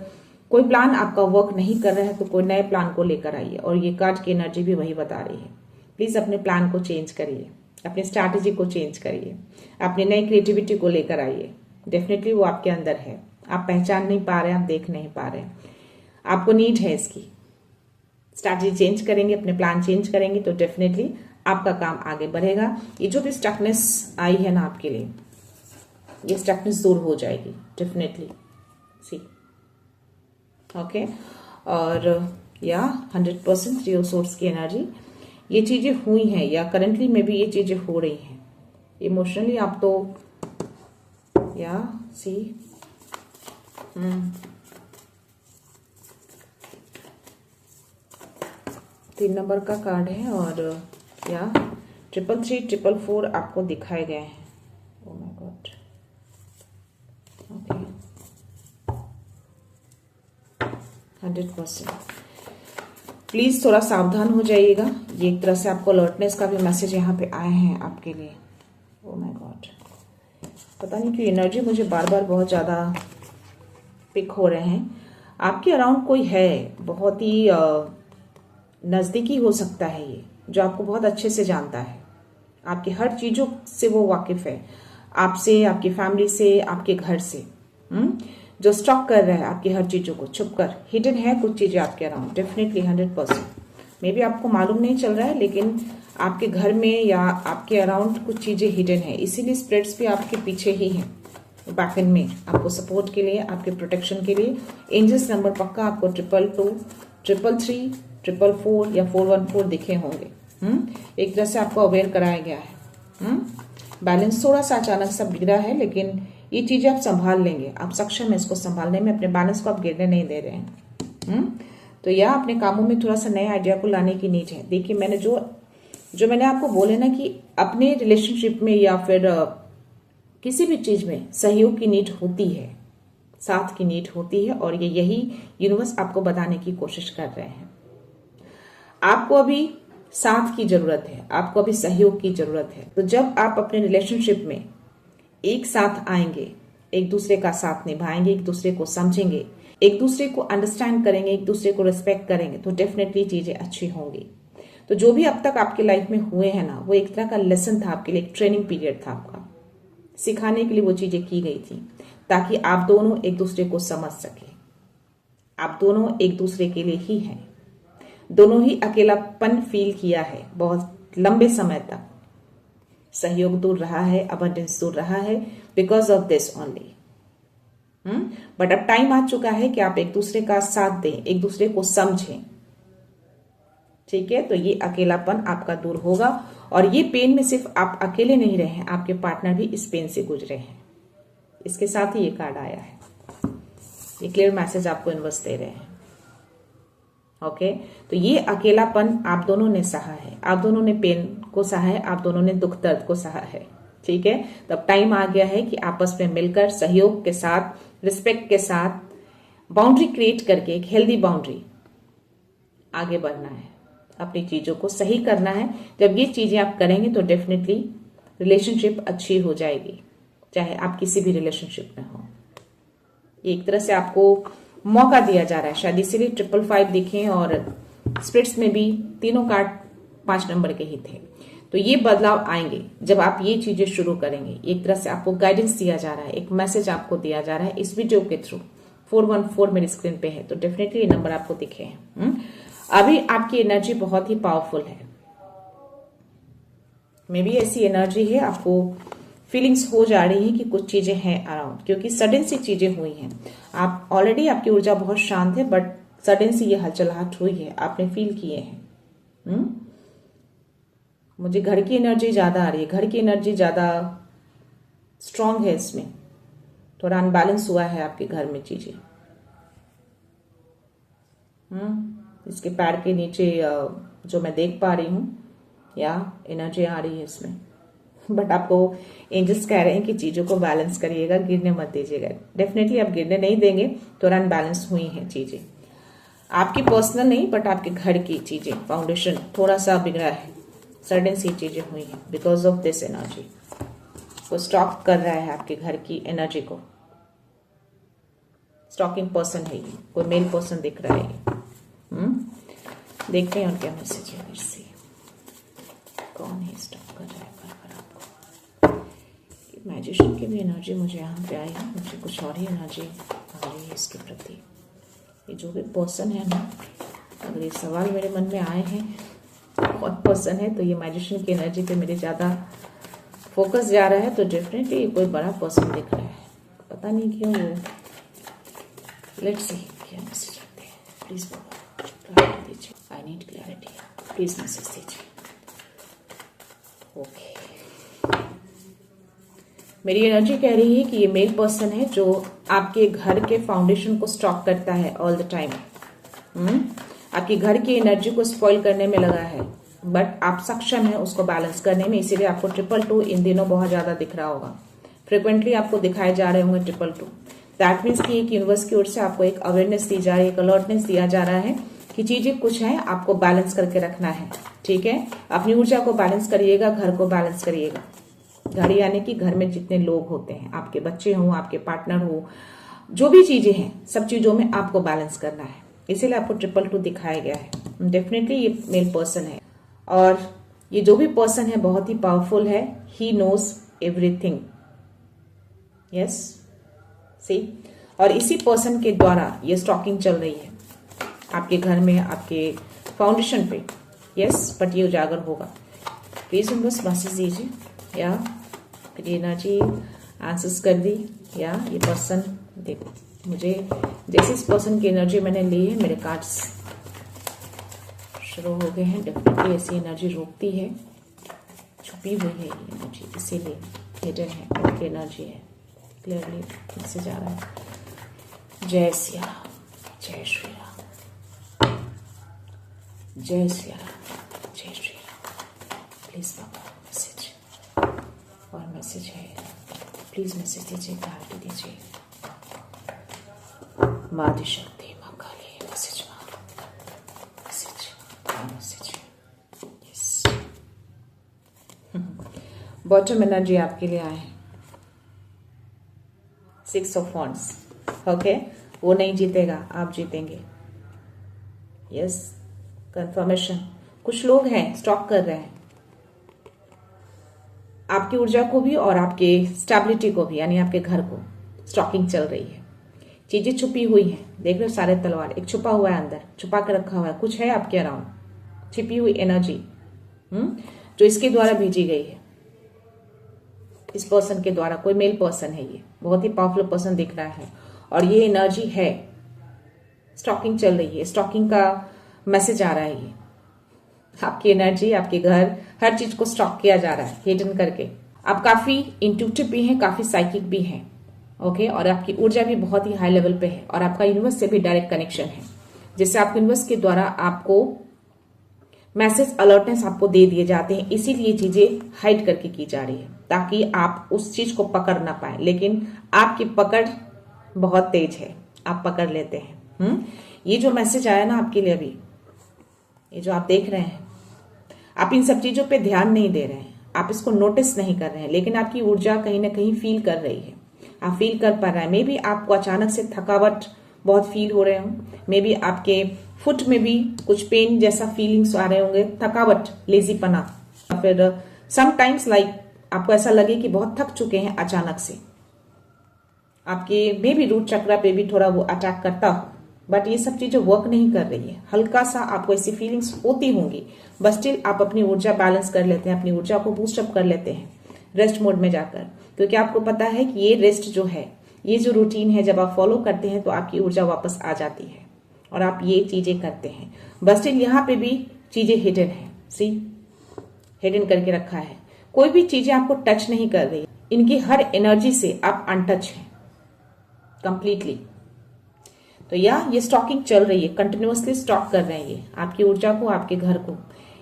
कोई प्लान आपका वर्क नहीं कर रहा है तो कोई नए प्लान को लेकर आइए। और ये कार्ड की एनर्जी भी वही बता रही है। प्लीज अपने प्लान को चेंज करिए, अपने स्ट्रैटेजी को चेंज करिए, अपनी नई क्रिएटिविटी को लेकर आइए। डेफिनेटली वो आपके अंदर है, आप पहचान नहीं पा रहे, आप देख नहीं पा रहे, आपको नीड है इसकी। स्ट्रैटेजी चेंज करेंगे, अपने प्लान चेंज करेंगे तो डेफिनेटली आपका काम आगे बढ़ेगा। ये जो भी स्टकनेस आई है ना आपके लिए, ये स्टकनेस दूर हो जाएगी डेफिनेटली। सी, ओके। और या 100% रियल सोर्स की एनर्जी। ये चीजें हुई हैं या करंटली में भी ये चीजें हो रही हैं। इमोशनली आप तो या सी 3 नंबर का कार्ड है और या 333 444 आपको दिखाए गए हैं। Oh my God, okay 100%। Please थोड़ा सावधान हो जाइएगा। ये एक तरह से आपको अलर्टनेस का भी मैसेज यहाँ पे आए हैं आपके लिए। ओह माय गॉड, पता नहीं क्यों एनर्जी मुझे बार बार बहुत ज्यादा पिक हो रहे हैं। आपके अराउंड कोई है, बहुत ही नजदीकी हो सकता है ये, जो आपको बहुत अच्छे से जानता है, आपकी हर चीजों से वो वाकिफ है, आपसे, आपकी फैमिली से, आपके घर से, जो स्टॉक कर रहा है आपकी हर चीजों को छुप कर। हिडन है कुछ चीजें आपके अराउंड, डेफिनेटली 100%। मे बी आपको मालूम नहीं चल रहा है, लेकिन आपके घर में या आपके अराउंड कुछ चीजें हिडन है, इसीलिए स्पिरिट्स भी आपके पीछे ही हैं, बैक एंड में, आपको सपोर्ट के लिए, आपके प्रोटेक्शन के लिए। एंजल्स नंबर पक्का आपको 222, 333, 444 या 414 दिखे होंगे। एक तरह से आपको अवेयर कराया गया है। बैलेंस थोड़ा सा अचानक सा बिगड़ा है, लेकिन ये चीजें आप संभाल लेंगे, आप सक्षम है इसको संभालने में, अपने बैलेंस को आप गिरने नहीं दे रहे हैं। तो यह अपने कामों में थोड़ा सा नए आइडिया को लाने की नीड है। देखिए, मैंने जो मैंने आपको बोले ना कि अपने रिलेशनशिप में या फिर किसी भी चीज में सहयोग की नीड होती है, साथ की नीड होती है, और यही यूनिवर्स आपको बताने की कोशिश कर रहे हैं। आपको अभी साथ की जरूरत है, आपको अभी सहयोग की जरूरत है। तो जब आप अपने रिलेशनशिप में एक साथ आएंगे, एक दूसरे का साथ निभाएंगे, एक दूसरे को समझेंगे, एक दूसरे को अंडरस्टैंड करेंगे, एक दूसरे को रिस्पेक्ट करेंगे, तो डेफिनेटली चीजें अच्छी होंगी। तो जो भी अब तक आपके लाइफ में हुए हैं ना, वो एक तरह का लेसन था आपके लिए, एक ट्रेनिंग पीरियड था आपका, सिखाने के लिए वो चीजें की गई थी, ताकि आप दोनों एक दूसरे को समझ सके। आप दोनों एक दूसरे के लिए ही हैं, दोनों ही अकेलापन फील किया है बहुत लंबे समय तक, सहयोग दूर रहा है, अबंडेंस दूर रहा है, because of this only. But अब टाइम आ चुका है कि आप एक दूसरे का साथ दें, एक दूसरे को समझें, ठीक है। तो ये अकेलापन आपका दूर होगा, और ये पेन में सिर्फ आप अकेले नहीं रहे हैं, आपके पार्टनर भी इस पेन से गुजरे हैं। इसके साथ ही ये कार्ड आया है, ये क्लियर मैसेज आपको यूनिवर्स दे रहे हैं। ओके, तो ये अकेलापन आप दोनों ने सहा है, आप दोनों ने पेन को सहा है, आप दोनों ने दुख दर्द को सहा है, ठीक है। तब टाइम आ गया है कि आपस में मिलकर सहयोग के साथ, रिस्पेक्ट के साथ, बाउंड्री क्रिएट करके, एक हेल्दी बाउंड्री आगे बढ़ना है, अपनी चीजों को सही करना है। जब ये चीजें आप करेंगे तो डेफिनेटली रिलेशनशिप अच्छी हो जाएगी, चाहे आप किसी भी रिलेशनशिप में हो। एक तरह से आपको मौका दिया जा रहा है, शायद इसीलिए 555 दिखे, और स्पिरिट्स में भी तीनों कार्ड 5 नंबर के ही थे। तो ये बदलाव आएंगे जब आप ये चीजें शुरू करेंगे। एक तरह से आपको गाइडेंस दिया जा रहा है, एक मैसेज आपको दिया जा रहा है इस वीडियो के थ्रू। 414 मेरी स्क्रीन पे है, तो डेफिनेटली ये नंबर आपको दिखे हैं। अभी आपकी एनर्जी बहुत ही पावरफुल है, मे बी ऐसी एनर्जी है, आपको फीलिंग्स हो जा रही है कि कुछ चीजें हैं अराउंड, क्योंकि सडन सी चीजें हुई हैं। आप ऑलरेडी, आपकी ऊर्जा बहुत शांत है, बट सडन सी ये हलचलाहट हुई है, आपने फील किए हैं। मुझे घर की एनर्जी ज्यादा आ रही है, घर की एनर्जी ज्यादा स्ट्रांग है, इसमें थोड़ा अनबैलेंस हुआ है आपके घर में चीजें। इसके पैर के नीचे जो मैं देख पा रही हूं, या एनर्जी आ रही है इसमें, बट आपको एंजल्स कह रहे हैं कि चीजों को बैलेंस करिएगा, गिरने मत दीजिएगा। डेफिनेटली आप गिरने नहीं देंगे, थोड़ा अनबैलेंस हुई हैं चीजें, आपकी पर्सनल नहीं, बट आपके घर की चीजें, फाउंडेशन थोड़ा सा बिगड़ा है, सडन सी चीजें हुई हैं बिकॉज ऑफ दिस एनर्जी। वो स्टॉक कर रहा है आपके घर की एनर्जी को, स्टॉकिंग पर्सन है ये, कोई मेल पर्सन दिख रहा है ये। देखते हैं और क्या मैसेज है फिर से, कौन है स्टॉक कर रहा है आपको। मैजिशियन की भी एनर्जी मुझे यहाँ पे आई है, मुझे कुछ और ही एनर्जी आ रही है इसके प्रति। ये जो भी पर्सन है ना, अगर ये सवाल मेरे मन में आए हैं कौन पर्सन है, तो ये मैजिशियन की एनर्जी पे मेरे ज्यादा फोकस जा रहा है, तो डेफिनेटली कोई बड़ा पर्सन दिख रहा है, पता नहीं क्यों वो। लेट्स सी क्या मैसेज आते हैं, प्लीज क्लैरिटी दीजिए, I need clarity, please message दीजिए। ओके, मेरी एनर्जी कह रही है कि ये मेल पर्सन है जो आपके घर के फाउंडेशन को स्टॉक करता है ऑल द टाइम। आपके घर की एनर्जी को स्पॉइल करने में लगा है, बट आप सक्षम है उसको बैलेंस करने में, इसीलिए आपको 222 इन दिनों बहुत ज्यादा दिख रहा होगा। फ्रिक्वेंटली आपको दिखाए जा रहे होंगे 222। दैट मीन्स कि एक यूनिवर्स की ओर से आपको एक अवेयरनेस दी जा रही है, एक अलर्टनेस दिया जा रहा है कि चीजें कुछ है, आपको बैलेंस करके रखना है। ठीक है, अपनी ऊर्जा को बैलेंस करिएगा, घर को बैलेंस करिएगा। घर यानी कि घर में जितने लोग होते हैं, आपके बच्चे हो, आपके पार्टनर हो, जो भी चीजें हैं, सब चीजों में आपको बैलेंस करना है, इसीलिए आपको 222 दिखाया गया है। डेफिनेटली ये मेल पर्सन है, और ये जो भी पर्सन है बहुत ही पावरफुल है। ही नोज एवरीथिंग, यस सी। और इसी पर्सन के द्वारा ये स्टॉकिंग चल रही है आपके घर में, आपके फाउंडेशन पे। यस, बट ये उजागर होगा। प्लीज यूनिवर्स मैसेज दीजिए, या फिर ये एनर्जी आंसर्स कर दी, या ये पर्सन, देखो मुझे जैसे इस पर्सन की एनर्जी मैंने ली है, मेरे कार्ड्स शुरू हो गए हैं। डेफिनेटली ऐसी एनर्जी रोकती है, छुपी हुई है ये एनर्जी, इसीलिए हिडन है, उनकी एनर्जी है। क्लियरली इससे जा रहा है। जय सिया राम, जय श्री राम, जय सिया राम, जय Shri Ram. Please Baba message, और मैसेज है, प्लीज मैसेज दीजिए, क्लैरिटी दीजिए। मादी शक्ति, माँ काली, मैसेज मारो, message, message. Yes, bottom energy आपके लिए आए हैं। 6 ऑफ वॉन्ड्स। ओके, वो नहीं जीतेगा, आप जीतेंगे। Yes, confirmation. कुछ लोग हैं स्टॉक कर रहे हैं आपकी ऊर्जा को भी और आपके स्टेबिलिटी को भी, यानी आपके घर को स्टॉकिंग चल रही है। चीजें छुपी हुई हैं, देख लो सारे तलवार, एक छुपा हुआ है अंदर, छुपा के रखा हुआ है, कुछ है आपके अराउंड, छिपी हुई एनर्जी जो इसके द्वारा भेजी गई है, इस पर्सन के द्वारा। कोई मेल पर्सन है, ये बहुत ही पावरफुल पर्सन दिख रहा है, और ये एनर्जी है, स्टॉकिंग चल रही है, स्टॉकिंग का मैसेज आ रहा है। ये आपकी एनर्जी, आपके घर, हर चीज को स्टॉक किया जा रहा है हिडन करके। आप काफी इंट्यूटिव भी हैं, काफी साइकिक भी हैं, ओके, और आपकी ऊर्जा भी बहुत ही हाई लेवल पे है, और आपका यूनिवर्स से भी डायरेक्ट कनेक्शन है, जिससे आप यूनिवर्स के द्वारा आपको मैसेज, अलर्टनेस आपको दे दिए जाते हैं। इसीलिए चीजें हाइड करके की जा रही है, ताकि आप उस चीज को पकड़ ना पाए, लेकिन आपकी पकड़ बहुत तेज है, आप पकड़ लेते हैं। ये जो मैसेज आया ना आपके लिए अभी, ये जो आप देख रहे हैं, आप इन सब चीजों पे ध्यान नहीं दे रहे हैं, आप इसको नोटिस नहीं कर रहे हैं, लेकिन आपकी ऊर्जा कहीं ना कहीं फील कर रही है, आप फील कर पा रहे हैं। मे बी आपको अचानक से थकावट बहुत फील हो रहे हो, मे बी आपके फुट में भी कुछ पेन जैसा फीलिंग्स आ रहे होंगे, थकावट, लेजीपना, फिर समटाइम्स लाइक आपको ऐसा लगे कि बहुत थक चुके हैं अचानक से। आपके मे बी रूट चक्रा पे भी थोड़ा वो अटैक करता हो, बट ये सब चीजें वर्क नहीं कर रही है। हल्का सा आपको ऐसी फीलिंग्स होती होंगी, बट स्टिल आप अपनी ऊर्जा बैलेंस कर लेते हैं, अपनी ऊर्जा को बूस्टअप कर लेते हैं रेस्ट मोड में जाकर, क्योंकि आपको पता है कि ये रेस्ट जो है, ये जो रूटीन है, जब आप फॉलो करते हैं तो आपकी ऊर्जा वापस आ जाती है, और आप ये चीजें करते हैं। बट स्टिल यहाँ पे भी चीजें हिडन है, सी, हिडन करके रखा है। कोई भी चीजें आपको टच नहीं कर रही, इनकी हर एनर्जी से आप अनटच हैं कंप्लीटली। तो ये स्टॉकिंग चल रही है, कंटिन्यूअसली स्टॉक कर रहे हैं ये आपकी ऊर्जा को, आपके घर को।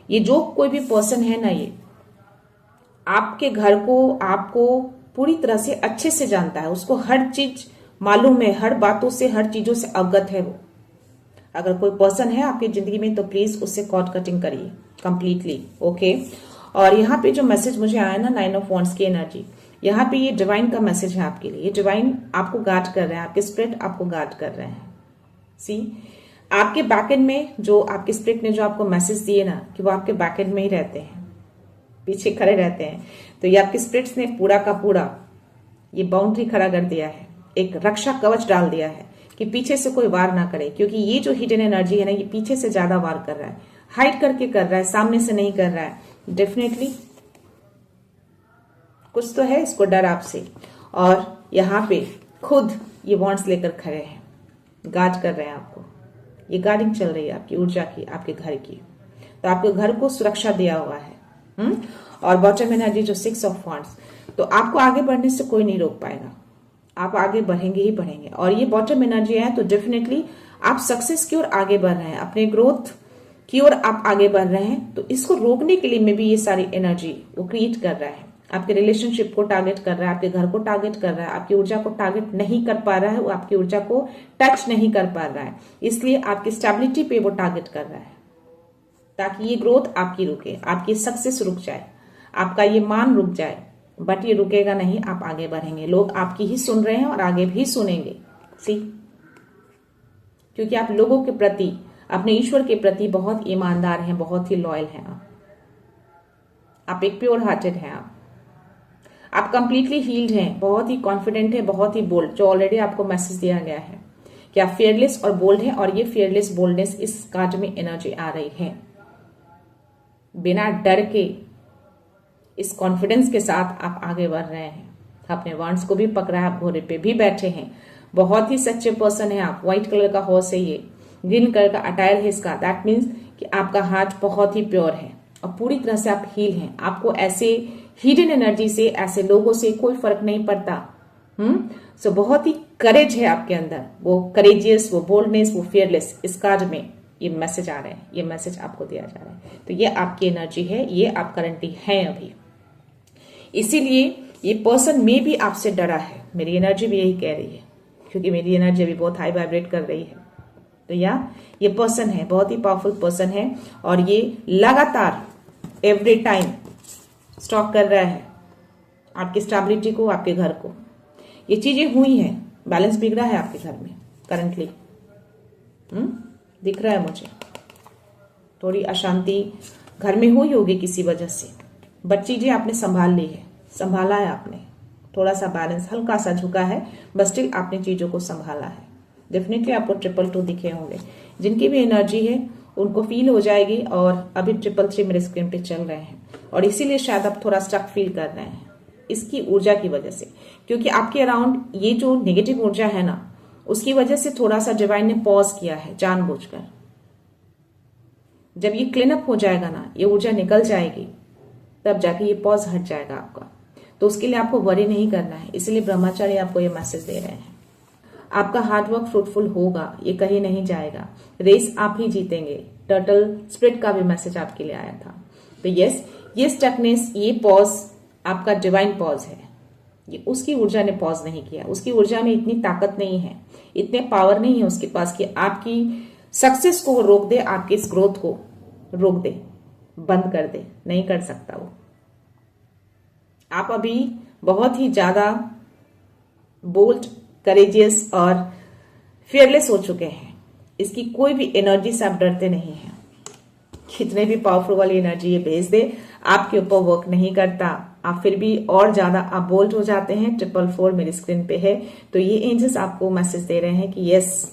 ये जो कोई भी पर्सन है ना, ये आपके घर को, आपको पूरी तरह से अच्छे से जानता है, उसको हर चीज मालूम है, हर बातों से, हर चीजों से अवगत है वो। अगर कोई पर्सन है आपकी जिंदगी में तो प्लीज उससे कॉर्ड कटिंग करिए कंप्लीटली, ओके। और यहाँ पे जो मैसेज मुझे आया ना, 9 ऑफ वॉन्ड्स की एनर्जी, यहाँ पे ये डिवाइन का मैसेज है आपके लिए। ये डिवाइन आपको गार्ड कर रहे हैं, आपके स्पिरिट आपको गार्ड कर रहे हैं। सी, आपके बैकएंड में जो आपके स्पिरिट ने जो आपको मैसेज दिए ना, कि वो आपके बैकएंड में ही रहते हैं, पीछे खड़े रहते हैं, तो ये आपके स्पिरिट्स ने पूरा का पूरा ये बाउंड्री खड़ा कर दिया है, एक रक्षा कवच डाल दिया है कि पीछे से कोई वार ना करे। क्योंकि ये जो हिडन एनर्जी है ना, ये पीछे से ज्यादा वार कर रहा है, हाइड करके कर रहा है, सामने से नहीं कर रहा है। डेफिनेटली कुछ तो है इसको डर आपसे, और यहाँ पे खुद ये वॉन्ड्स लेकर खड़े हैं, गार्ड कर रहे हैं आपको। ये गार्डिंग चल रही है आपकी ऊर्जा की, आपके घर की, तो आपके घर को सुरक्षा दिया हुआ है। और बॉटम एनर्जी जो 6 ऑफ वांड्स, तो आपको आगे बढ़ने से कोई नहीं रोक पाएगा, आप आगे बढ़ेंगे ही बढ़ेंगे। और ये बॉटम एनर्जी है तो डेफिनेटली आप सक्सेस की ओर आगे बढ़ रहे हैं, अपने ग्रोथ की ओर आप आगे बढ़ रहे हैं। तो इसको रोकने के लिए में भी ये सारी एनर्जी वो क्रिएट कर रहा है, आपके रिलेशनशिप को टारगेट कर रहा है, आपके घर को टारगेट कर रहा है, आपकी ऊर्जा को टारगेट नहीं कर पा रहा है, वो आपकी ऊर्जा को टच नहीं कर पा रहा है, इसलिए आपकी स्टेबिलिटी पे वो टारगेट कर रहा है, ताकि ये ग्रोथ आपकी रुके, आपकी सक्सेस रुक जाए, आपका ये मान रुक जाए। बट ये रुकेगा नहीं, आप आगे बढ़ेंगे, लोग आपकी ही सुन रहे हैं और आगे भी सुनेंगे। सी, क्योंकि आप लोगों के प्रति, अपने ईश्वर के प्रति बहुत ईमानदार हैं, बहुत ही लॉयल हैं आप एक प्योर हार्टेड हैं, आप कंप्लीटली हील्ड हैं, बहुत ही कॉन्फिडेंट है, बहुत ही बोल्ड, जो ऑलरेडी आपको मैसेज दिया गया है कि आप फियरलेस और बोल्ड हैं। और ये फियरलेस बोल्डनेस इस कार्ड में एनर्जी आ रही है, बिना डर के इस कॉन्फिडेंस के साथ आप आगे बढ़ रहे हैं, अपने वांड्स को भी पकड़ा है, आप घोड़े पे भी बैठे हैं, बहुत ही सच्चे पर्सन है आप। व्हाइट कलर का हॉर्स है ये, ग्रीन कलर का अटायर है इसका, दैट मीन्स कि आपका हार्ट बहुत ही प्योर है और पूरी तरह से आप हील हैं। आपको ऐसे हिडन एनर्जी से, ऐसे लोगों से कोई फर्क नहीं पड़ता। सो बहुत ही करेज है आपके अंदर, वो करेजियस, वो बोल्डनेस, वो फियरलेस। इस कार्ड में ये मैसेज आ रहे हैं, ये मैसेज आपको दिया जा रहा है। तो ये आपकी एनर्जी है, ये आप करंटली हैं अभी, इसीलिए ये पर्सन में भी आपसे डरा है। मेरी एनर्जी भी यही कह रही है, क्योंकि मेरी एनर्जी भी बहुत हाई वाइब्रेट कर रही है। तो ये पर्सन है, बहुत ही पावरफुल पर्सन है, और ये लगातार एवरी टाइम स्टॉक कर रहा है आपकी स्टेबिलिटी को, आपके घर को। ये चीजें हुई हैं, बैलेंस बिगड़ा है आपके घर में करंटली, दिख रहा है मुझे। थोड़ी अशांति घर में हुई होगी किसी वजह से, बट चीजें आपने संभाल ली है, संभाला है आपने। थोड़ा सा बैलेंस हल्का सा झुका है, बट स्टिल आपने चीजों को संभाला है। डेफिनेटली आपको 222 दिखे होंगे, जिनकी भी एनर्जी है उनको फील हो जाएगी। और अभी 333 मेरे स्क्रीन पे चल रहे हैं, और इसीलिए शायद आप थोड़ा स्टक फील कर रहे हैं इसकी ऊर्जा की वजह से, क्योंकि आपके अराउंड ये जो नेगेटिव ऊर्जा है ना, उसकी वजह से थोड़ा सा डिवाइन ने पॉज किया है जानबूझकर। जब ये क्लीन अप हो जाएगा ना, ये ऊर्जा निकल जाएगी, तब जाके ये पॉज हट जाएगा आपका। तो उसके लिए आपको वरी नहीं करना है, इसलिए ब्रह्माचार्य आपको ये मैसेज दे रहे हैं। आपका हार्डवर्क फ्रूटफुल होगा, ये कहीं नहीं जाएगा, रेस आप ही जीतेंगे। टर्टल स्पिरिट का भी मैसेज आपके लिए आया था। तो यस, ये स्टकनेस, ये पॉज आपका डिवाइन पॉज है, ये उसकी ऊर्जा ने पॉज नहीं किया। उसकी ऊर्जा में इतनी ताकत नहीं है, इतने पावर नहीं है उसके पास कि आपकी सक्सेस को रोक दे, आपकी इस ग्रोथ को रोक दे, बंद कर दे, नहीं कर सकता वो। आप अभी बहुत ही ज्यादा बोल्ड, करेजियस और फियरलेस हो चुके हैं। इसकी कोई भी एनर्जी से आप डरते नहीं हैं। कितने भी पावरफुल वाली एनर्जी ये भेज दे, आपके ऊपर वर्क नहीं करता, आप फिर भी और ज्यादा आप बोल्ड हो जाते हैं। 444 मेरी स्क्रीन पे है। तो ये एंजल्स आपको मैसेज दे रहे हैं कि यस,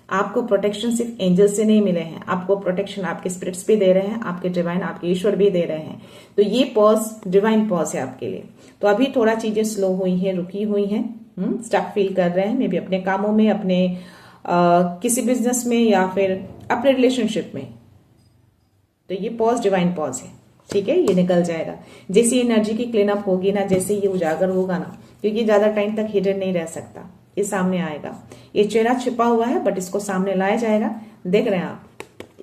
आपको प्रोटेक्शन सिर्फ एंजल से नहीं मिले हैं, आपको प्रोटेक्शन आपके स्पिरिट्स भी दे रहे हैं, आपके डिवाइन, आपके ईश्वर भी दे रहे हैं। तो ये पॉज डिवाइन पॉज है आपके लिए। तो अभी थोड़ा चीजें स्लो हुई हैं, रुकी हुई हैं, स्टक फील कर रहे हैं, मे बी अपने कामों में, अपने किसी बिजनेस में, या फिर अपने रिलेशनशिप में। तो ये पॉज डिवाइन पॉज है, ठीक है, ये निकल जाएगा। जैसी एनर्जी की क्लीन अप होगी ना, जैसे ये उजागर होगा ना, क्योंकि ज्यादा टाइम तक हिडन नहीं रह सकता, ये सामने आएगा। ये चेहरा छिपा हुआ है, बट इसको सामने लाया जाएगा। देख रहे हैं आप,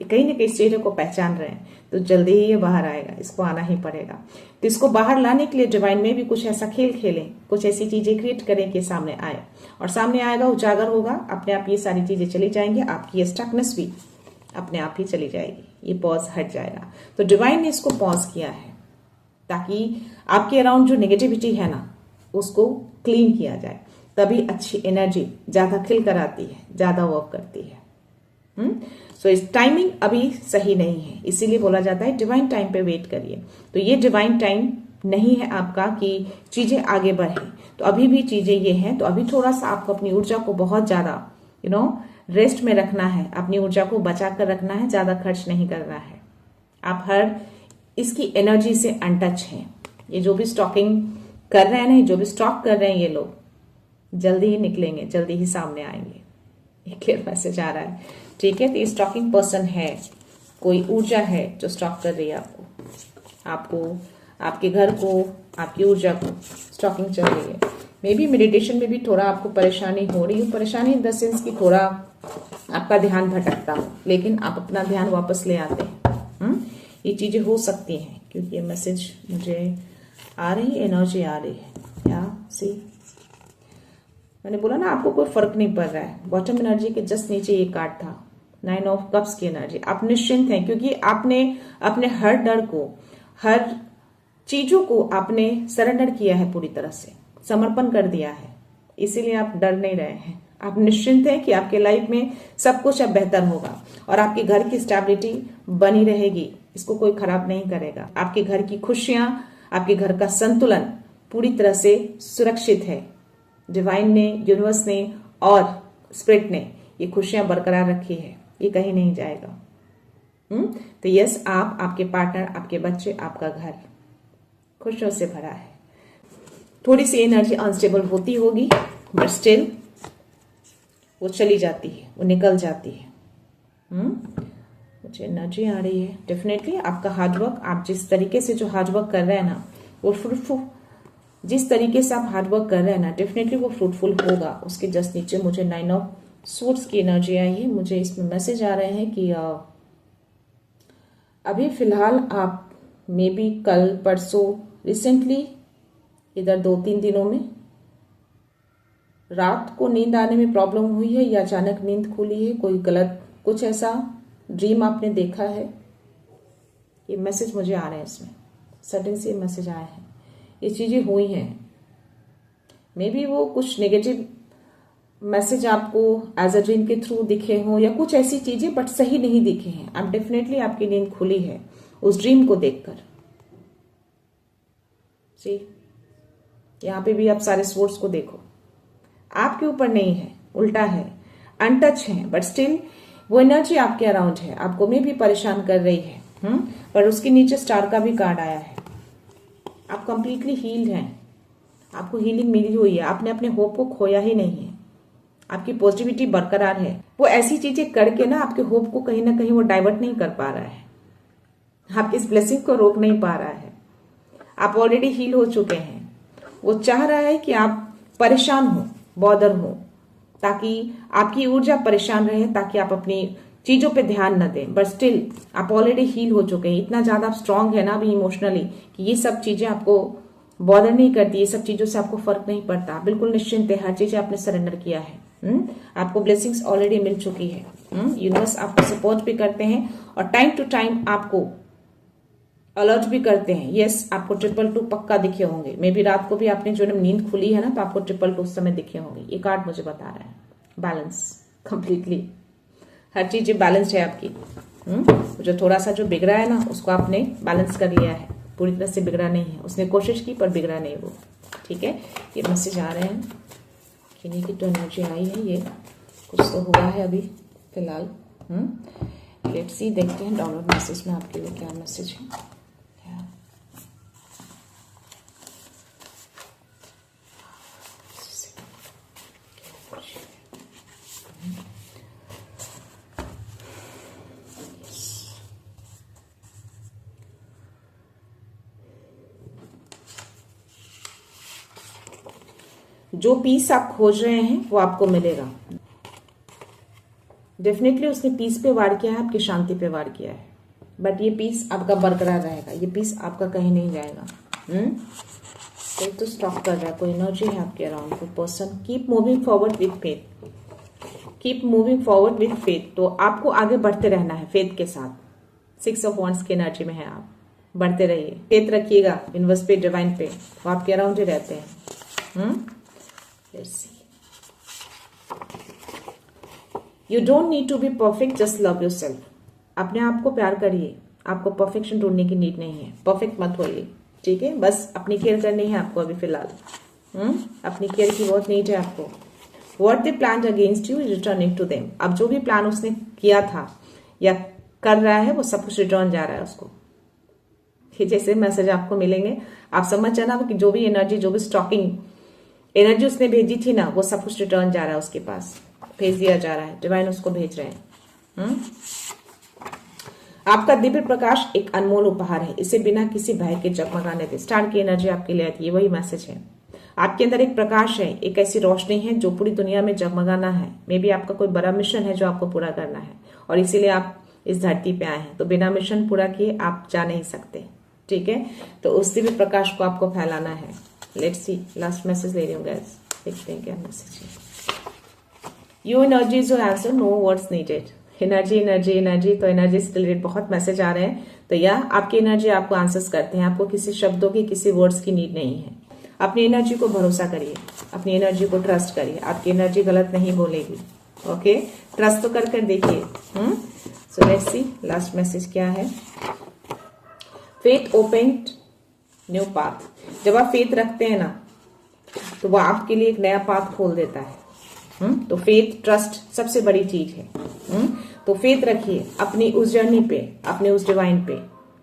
कहीं ना कहीं इस चेहरे को पहचान रहे हैं, तो जल्दी ही ये बाहर आएगा, इसको आना ही पड़ेगा। तो इसको बाहर लाने के लिए डिवाइन में भी कुछ ऐसा खेल खेलें, कुछ ऐसी चीजें क्रिएट करें कि सामने आए, और सामने आएगा, उजागर होगा, अपने आप ये सारी चीजें चली जाएंगी, आपकी ये स्टकनेस भी अपने आप ही चली जाएगी, ये पॉज हट जाएगा। तो डिवाइन ने इसको पॉज किया है ताकि आपके अराउंड जो नेगेटिविटी है ना, उसको क्लीन किया जाए, तभी अच्छी एनर्जी ज्यादा खिल कर आती है, ज्यादा वर्क करती है। सो इस टाइमिंग अभी सही नहीं है, इसीलिए बोला जाता है डिवाइन टाइम पे वेट करिए। तो ये डिवाइन टाइम नहीं है आपका कि चीजें आगे बढ़े, तो अभी भी चीजें ये हैं। तो अभी थोड़ा सा आपको अपनी ऊर्जा को बहुत ज्यादा रेस्ट में रखना है, अपनी ऊर्जा को बचा कर रखना है, ज्यादा खर्च नहीं करना है। आप हर इसकी एनर्जी से अनटच हैं। ये जो भी स्टॉकिंग कर रहे हैं ना, जो भी स्टॉक कर रहे हैं ये लोग, जल्दी ही निकलेंगे, जल्दी ही सामने आएंगे। एक क्लियर मैसेज आ रहा है, ठीक है। तो ये स्टॉकिंग पर्सन है, कोई ऊर्जा है जो स्टॉक कर रही है आपको आपके घर को, आपकी ऊर्जा को स्टॉकिंग चल रही है। मे बी मेडिटेशन में भी थोड़ा आपको परेशानी हो रही हो, परेशानी इन द सेंस कि थोड़ा आपका ध्यान भटकता हो, लेकिन आप अपना ध्यान वापस ले आते हैं। ये चीजें हो सकती हैं क्योंकि ये मैसेज मुझे आ रही, एनर्जी आ रही है। या सी, मैंने बोला ना आपको कोई फर्क नहीं पड़ रहा है। बॉटम एनर्जी के जस्ट नीचे ये कार्ड था, 9 ऑफ कप्स की एनर्जी। आप निश्चिंत हैं क्योंकि आपने अपने हर डर को, हर चीजों को आपने सरेंडर किया है, पूरी तरह से समर्पण कर दिया है। इसीलिए आप डर नहीं रहे हैं। आप निश्चिंत हैं कि आपके लाइफ में सब कुछ अब बेहतर होगा और आपके घर की स्टेबिलिटी बनी रहेगी, इसको कोई खराब नहीं करेगा। आपके घर की खुशियां, आपके घर का संतुलन पूरी तरह से सुरक्षित है। डिवाइन ने, यूनिवर्स ने और स्पिरिट ने ये खुशियां बरकरार रखी है, ये कहीं नहीं जाएगा। तो यस, आप, आपके पार्टनर, आपके बच्चे, आपका घर खुशियों से भरा है। थोड़ी सी एनर्जी अनस्टेबल होती होगी बट स्टिल वो चली जाती है, वो निकल जाती है। मुझे एनर्जी आ रही है। डेफिनेटली आपका हार्डवर्क, आप जिस तरीके से जो हार्डवर्क कर रहे हैं ना, वो फ्रूटफुल, जिस तरीके से आप हार्डवर्क कर रहे हैं ना, डेफिनेटली वो फ्रूटफुल होगा। उसके जस्ट नीचे मुझे 9 ऑफ सोर्ड्स की एनर्जी आई है। मुझे इसमें मैसेज आ रहे हैं कि अभी फिलहाल आप मे बी कल, परसों, रिसेंटली इधर 2-3 दिनों में रात को नींद आने में प्रॉब्लम हुई है या अचानक नींद खुली है, कोई गलत कुछ ऐसा ड्रीम आपने देखा है। ये मैसेज मुझे आ रहे हैं, इसमें सडन से मैसेज आए हैं, ये चीजें हुई हैं। मे बी वो कुछ नेगेटिव मैसेज आपको एज अ ड्रीम के थ्रू दिखे हों या कुछ ऐसी चीजें, बट सही नहीं दिखे हैं। अब डेफिनेटली आपकी नींद खुली है उस ड्रीम को देखकर। सी, यहां पे भी आप सारे सोर्स को देखो, आपके ऊपर नहीं है, उल्टा है, अनटच है, बट स्टिल वो एनर्जी आपके अराउंड है, आपको में भी परेशान कर रही है। पर उसके नीचे स्टार का भी कार्ड आया है। आप कंप्लीटली हील्ड हैं, आपको हीलिंग मिली हुई है, आपने अपने होप को खोया ही नहीं है, आपकी पॉजिटिविटी बरकरार है। वो ऐसी चीजें करके ना आपके होप को कहीं ना कहीं वो डाइवर्ट नहीं कर पा रहा है, आपकी इस ब्लेसिंग को रोक नहीं पा रहा है। आप ऑलरेडी हील हो चुके हैं। वो चाह रहा है कि आप परेशान हो, बॉदर हो, ताकि आपकी ऊर्जा परेशान रहे, ताकि आप अपनी चीजों पे ध्यान न दें। बट स्टिल आप ऑलरेडी हील हो चुके हैं, इतना ज्यादा आप स्ट्रांग है ना अभी इमोशनली कि ये सब चीजें आपको बॉदर नहीं करती, ये सब चीजों से आपको फर्क नहीं पड़ता। बिल्कुल निश्चिंत है, हर चीज आपने सरेंडर किया है। आपको ब्लेसिंग्स ऑलरेडी मिल चुकी है। यूनिवर्स आपको सपोर्ट भी करते हैं और टाइम टू टाइम आपको अलर्ट भी करते हैं। यस, आपको 222 पक्का दिखे होंगे। मे बी रात को भी आपने जो नींद खुली है ना, तो आपको 222 उस समय दिखे होंगे। ये कार्ड मुझे बता रहा है बैलेंस, कंप्लीटली हर चीज बैलेंस्ड है आपकी। जो थोड़ा सा जो बिगड़ा है ना, उसको आपने बैलेंस कर लिया है, पूरी तरह से बिगड़ा नहीं है। उसने कोशिश की पर बिगड़ा नहीं वो। ठीक है, ये मैसेज आ रहे हैं, किन्हीं की तो एनर्जी आई है, ये कुछ तो हुआ है अभी फिलहाल। लेट्स सी, देखते हैं डाउनलोड मैसेज में आपके लिए क्या मैसेज है। जो पीस आप खोज रहे हैं वो आपको मिलेगा। डेफिनेटली उसने पीस पे वार किया है, आपकी शांति पे वार किया है, बट ये पीस आपका बरकरार रहेगा, ये पीस आपका कहीं नहीं जाएगा। कोई तो स्टॉप कर रहा है, कोई एनर्जी है आपके अराउंड, कोई person. Keep moving forward with faith, keep moving forward with faith. तो आपको आगे बढ़ते रहना है फेथ के साथ। 6 ऑफ वॉन्ड्स की एनर्जी में है आप, बढ़ते रहिए, फेथ रखिएगा यूनिवर्स पे, डिवाइन पे, वो आपके अराउंड ही रहते हैं। Let's see. You don't need to be perfect, just love yourself. अपने आप को प्यार करिए, आपको परफेक्शन ढूंढने की नीड नहीं है, परफेक्ट मत होइए। ठीक है, बस अपनी केयर करनी है आपको अभी फिलहाल। अपनी केयर की बहुत नीड है आपको। What they planned against you is returning to them. अब जो भी प्लान उसने किया था या कर रहा है, वो सब कुछ रिटर्न जा रहा है उसको। जैसे मैसेज आपको मिलेंगे, आप समझ जाना कि जो भी एनर्जी, जो भी स्टॉकिंग एनर्जी उसने भेजी थी ना, वो सब कुछ रिटर्न जा रहा है उसके पास, भेज दिया जा रहा है, डिवाइन उसको भेज रहे हैं। आपका दिव्य प्रकाश एक अनमोल उपहार है, इसे बिना किसी भय के जगमगाने दे। स्टार की एनर्जी आपके लिए आती है, वही मैसेज है। आपके अंदर एक प्रकाश है, एक ऐसी रोशनी है जो पूरी दुनिया में जगमगाना है। मे बी आपका कोई बड़ा मिशन है जो आपको पूरा करना है और इसीलिए आप इस धरती पे आए हैं। तो बिना मिशन पूरा किए आप जा नहीं सकते, ठीक है। तो उस दिव्य प्रकाश को आपको फैलाना है। लेट्स सी, लास्ट मैसेज ले रही हूँ गाइस, देखते हैं क्या मैसेज है। You energy is your answer, no words needed. Energy energy energy, तो एनर्जी से रिलेटेड बहुत मैसेज आ रहे हैं। तो यह आपकी एनर्जी आपको आंसर्स करते हैं, आपको किसी शब्दों की, किसी वर्ड्स की नीड नहीं है। अपनी एनर्जी को भरोसा करिए, अपनी एनर्जी को ट्रस्ट करिए, आपकी एनर्जी गलत नहीं बोलेगी। ओके, ट्रस्ट तो कर देखिए। So let's see last message क्या है। Faith opened new path. जब आप फेथ रखते हैं ना तो वह आपके लिए एक नया पाथ खोल देता है। तो फेथ ट्रस्ट सबसे बड़ी चीज है। तो फेथ रखिए अपनी उस जर्नी पे, अपने उस डिवाइन पे,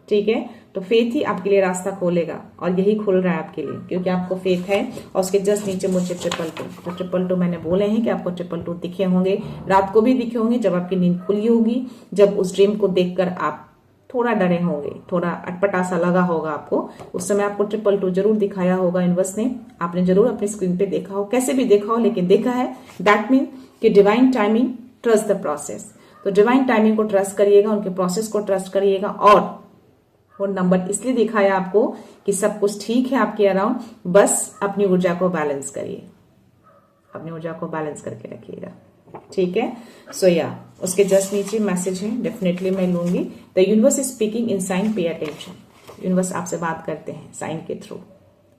ठीक है। तो फेथ ही आपके लिए रास्ता खोलेगा और यही खुल रहा है आपके लिए, क्योंकि आपको फेथ है। और उसके जस्ट नीचे मुझे 222, तो 222 मैंने बोले हैं कि आपको 222 दिखे होंगे, रात को भी दिखे होंगे जब आपकी नींद खुली होगी, जब उस ड्रीम को देखकर आप थोड़ा डरे होंगे, थोड़ा अटपटा सा लगा होगा आपको, उस समय आपको 222 जरूर दिखाया होगा यूनिवर्स ने। आपने जरूर अपनी स्क्रीन पे देखा हो, कैसे भी देखा हो, लेकिन देखा है। दैट मीन कि divine timing, trust the process. तो डिवाइन टाइमिंग को ट्रस्ट करिएगा, उनके प्रोसेस को ट्रस्ट करिएगा। और वो नंबर इसलिए दिखाया आपको कि सब कुछ ठीक है आपके अराउंड, बस अपनी ऊर्जा को बैलेंस करिए, अपनी ऊर्जा को बैलेंस करके रखिएगा, ठीक है। सो या उसके जस्ट नीचे मैसेज है, डेफिनेटली मैं लूंगी। The universe is speaking in sign, pay attention. Universe आपसे बात करते हैं साइन के थ्रू,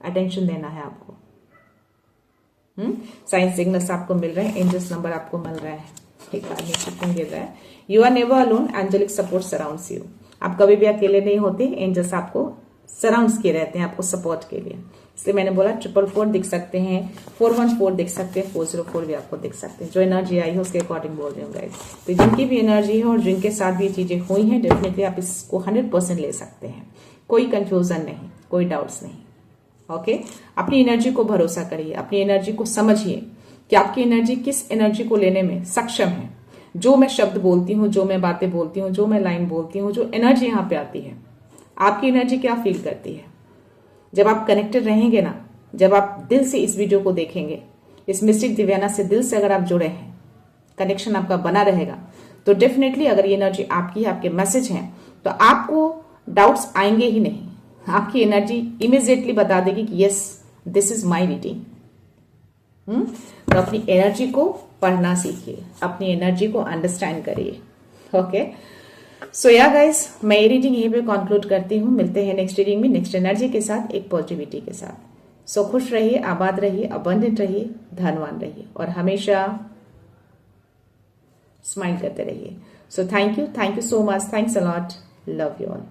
अटेंशन देना है आपको। साइन सिग्नल्स आपको मिल रहे हैं, एंजल्स नंबर आपको मिल रहा है, एक आदमी गिर रहा है। You are never alone, angelic support surrounds you. आप कभी भी अकेले नहीं होते, एंजल्स आपको सराउंड्स किए रहते हैं आपको सपोर्ट के लिए। इसलिए मैंने बोला 444 दिख सकते हैं, 414 दिख सकते हैं, 404 भी आपको दिख सकते हैं। जो एनर्जी आई है उसके अकॉर्डिंग बोल रही हूँ गाइस। तो जिनकी भी एनर्जी है और जिनके साथ भी चीजें हुई हैं, डेफिनेटली आप इसको 100% ले सकते हैं। कोई कंफ्यूजन नहीं, कोई डाउट्स नहीं। ओके, अपनी एनर्जी को भरोसा करिए, अपनी एनर्जी को समझिए कि आपकी एनर्जी किस एनर्जी को लेने में सक्षम है। जो मैं शब्द बोलती हूँ, जो मैं बातें बोलती हूँ, जो मैं लाइन बोलती हूँ, जो एनर्जी यहाँ पे आती है, आपकी एनर्जी क्या फील करती है। जब आप कनेक्टेड रहेंगे ना, जब आप दिल से इस वीडियो को देखेंगे, इस मिस्टिक दिव्याना से दिल से अगर आप जुड़े हैं, कनेक्शन आपका बना रहेगा, तो डेफिनेटली अगर ये एनर्जी आपकी है, आपके मैसेज हैं, तो आपको डाउट्स आएंगे ही नहीं। आपकी एनर्जी इमीडिएटली बता देगी कि yes, this is my reading. तो अपनी एनर्जी को पढ़ना सीखिए, अपनी एनर्जी को अंडरस्टैंड करिए। ओके, सो या गाइस, मैं ये रीडिंग यहीं पे कंक्लूड करती हूँ। मिलते हैं नेक्स्ट रीडिंग में, नेक्स्ट एनर्जी के साथ, एक पॉजिटिविटी के साथ। सो खुश रहिए, आबाद रहिए, अबंडेंट रहिए, धनवान रहिए और हमेशा स्माइल करते रहिए। So thank you so much, thanks a lot, love you all.